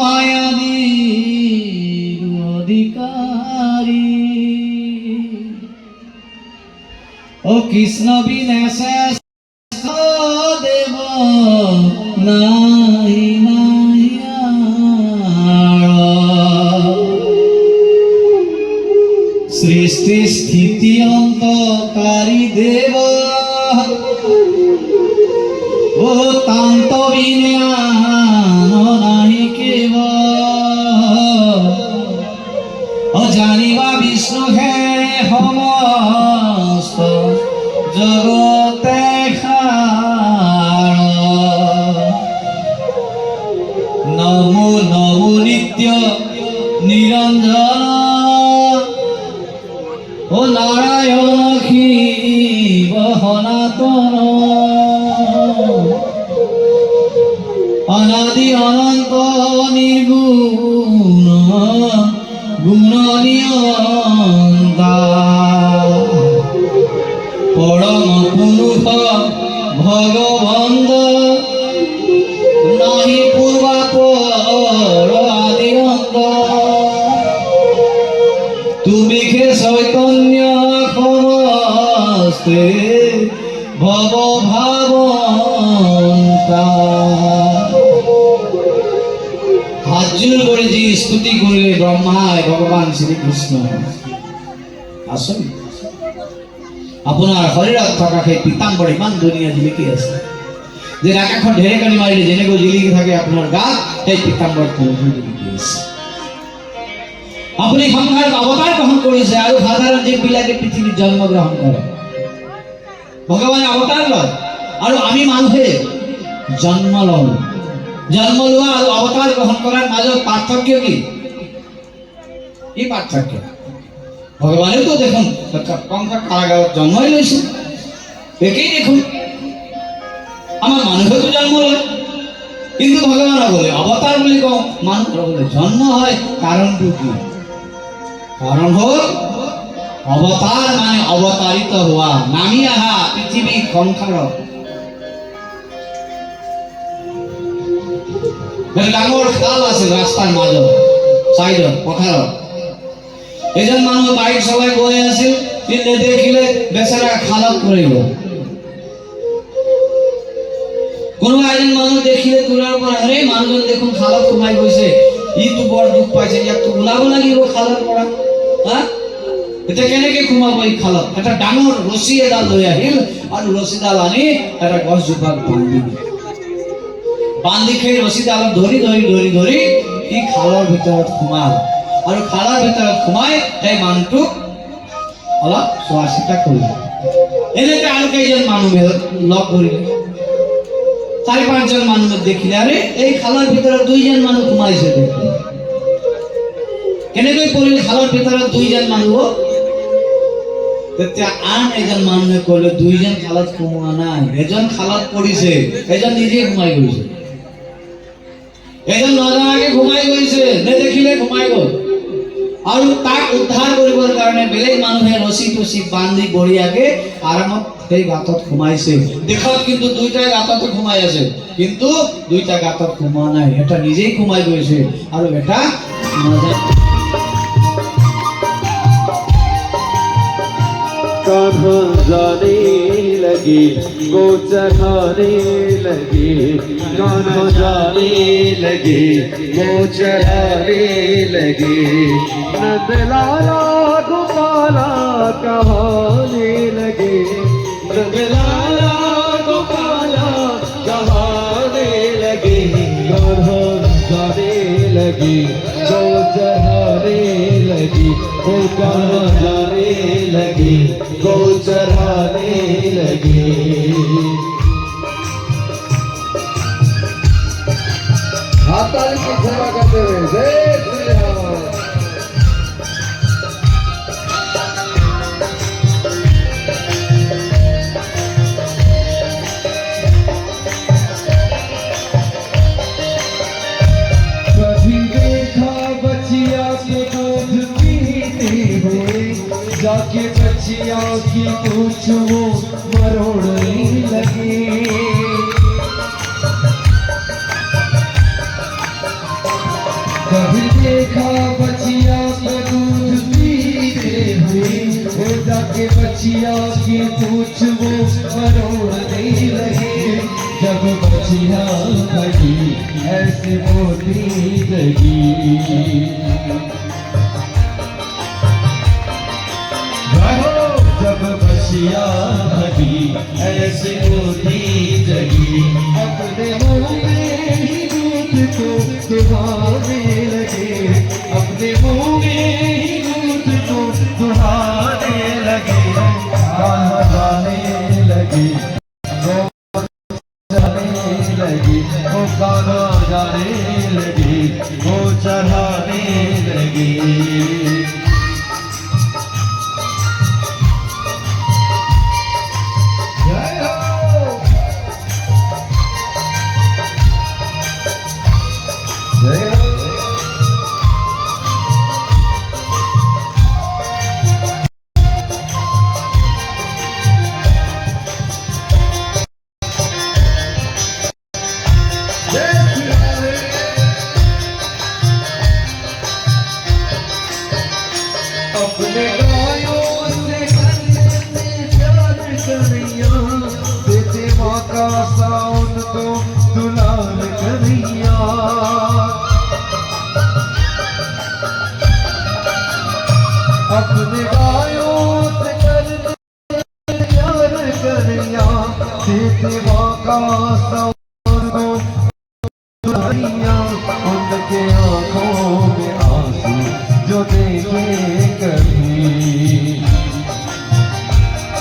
মায়াদির অধিকারী ও কৃষ্ণ বিনেশে দেব নাই নাই সৃষ্টি স্থিতি অন্তকারী দেব ও তান্ত বিজ্ঞান নাহি কেব ও জানিবা বিষ্ণু হে সমস্ত জগতে নমো নমো নিত্য নিরঞ্জন ও নারায়ণ শিব সনাতন অনাদি অনন্ত নির্গুণ গুণ নিয়ন্তা পরম পুরুষ ভগবন্ত নাহি পূর্বাপর আদি অন্ত তুমি হে চৈতন্য সমস্তে ভব ভাবন্তা হাজুর করে যে স্তুতি করলে ব্রহ্মায় ভগবান শ্রীকৃষ্ণ আসুন আপোনাৰ শৰীৰত থকা সেই পিতাম্বৰ ইমান ধুনীয়া জিলিকি আছে যে আকাশত ঢেৰেকনি মাৰিলে যেনেকৈ জিলিকি থাকে আপোনাৰ গাত সেই পিতাম্বৰ জিলিকি আছে আপুনি সংসাৰত অৱতাৰ গ্ৰহণ কৰিছে আৰু সাধাৰণ জীৱবিলাকে পৃথিৱীত জন্মগ্ৰহণ কৰে ভগৱানে অৱতাৰ লয় আৰু আমি মানুহে জন্ম লওঁ জন্ম লোৱা আৰু অৱতাৰ গ্ৰহণ কৰাৰ মাজত পাৰ্থক্য কি পাৰ্থক্য ভগৱানেও তো দেখোন কংসৰ কাৰাগাৰত জন্মই লৈছে একেই দেখোন আমাৰ মানুহেতো জন্ম লয় কিন্তু ভগৱানক বোলে অৱতাৰ বুলি কওঁ মানুহৰ বোলে জন্ম হয় কাৰণটো কি কাৰণ হ'ল অৱতাৰ মানে অৱতাৰিত হোৱা নামি অহা পৃথিৱী সংসাৰত ডাঙৰ খাল আছিল ৰাস্তাৰ মাজত চাইডত পথাৰত এজন মানুহ বাইক চলাই গৈ আছিল কিন্তু দেখিলে বেচাৰা খালত পৰি গ'ল কোনোবা এজন মানুহ দেখিলে দূৰৰ পৰা আৰে মানুহজন দেখোন খালত সোমাই গৈছে ইটো বৰ দুখ পাইছে ইয়াকতো ওলাব লাগিব খালৰ পৰা হা এতিয়া কেনেকে সোমাব এই খালত এটা ডাঙৰ ৰছী এডাল লৈ আহিল আৰু ৰছীডাল আনি এটা গছজোপাত বান্ধি সেই ৰছীডালত ধৰি ধৰি ধৰি ধৰি ই খালৰ ভিতৰত সোমাল আৰু খালৰ ভিতৰত সোমাই সেই মানুহটোক অলপ চোৱা চিতা কৰিলে এনেকৈ আৰু কেইজন মানুহে লগ ধৰিলে 4-5 জন মানুহ দেখিলে আৰে এই খালৰ ভিতৰত 2 জন মানুহ সোমাইছে কেনেকৈ পৰিল খালৰ ভিতৰত 2 জন মানুহ তেতিয়া আন এজন মানুহে ক'লে 2 জন খালত সোমোৱা নাই এজন খালত পৰিছে এজন নিজে সোমাই গৈছে এজন নজনাকে ঘুমাই গৈছে নেদেখিলে ঘুমাই গ'ল আৰু তাক উদ্ধাৰ কৰিবৰ কাৰণে বেলেগ মানুহে ৰছী টছী বান্ধি বঢ়িয়াকে আৰামত সেই গাঁতত সোমাইছে দেখত কিন্তু দুইটা গাঁততে সোমাই আছে কিন্তু দুইটা গাঁতত সোমোৱা নাই এটা নিজেই সোমাই গৈছে আৰু এটা कहाँ जाने लगे वो चढ़ाने लगे कहाँ जाने लगे वो चढ़ाने लगे नंदलाला गोपाला कहाने लगे नंदलाला गोपाला कहाने लगे कहाँ जाने लगे वो चढ़ाने लगी वो कहाँ जाने लगी वो चढ़ाने लगी हाथ ताली की सेवा करते हुए जय श्री राम जाके बच्चिया की पूछ वो मरोड़ने लगे कभी देखा बचिया को दूध पीते हुए, वो जाके बचिया की पूछ वो मरोड़ने लगे। जब बचिया लगी ऐसे मोती लगी, जब बचिया लगी ऐसे मोती जगी। अपने मुंह में ही दूध को दुहाने लगे, अपने मुंह में ही दूध को दुहाने लगे। कहाँ जाने लगे वो जाने लगी, वो कहाँ जाने लगी वो चढ़ाने लगी। अपने गायों से प्यार करिया, देते माँ का साउन तो दुलाल करिया। अपने गायों से प्यार करिया, देते माँ का साउन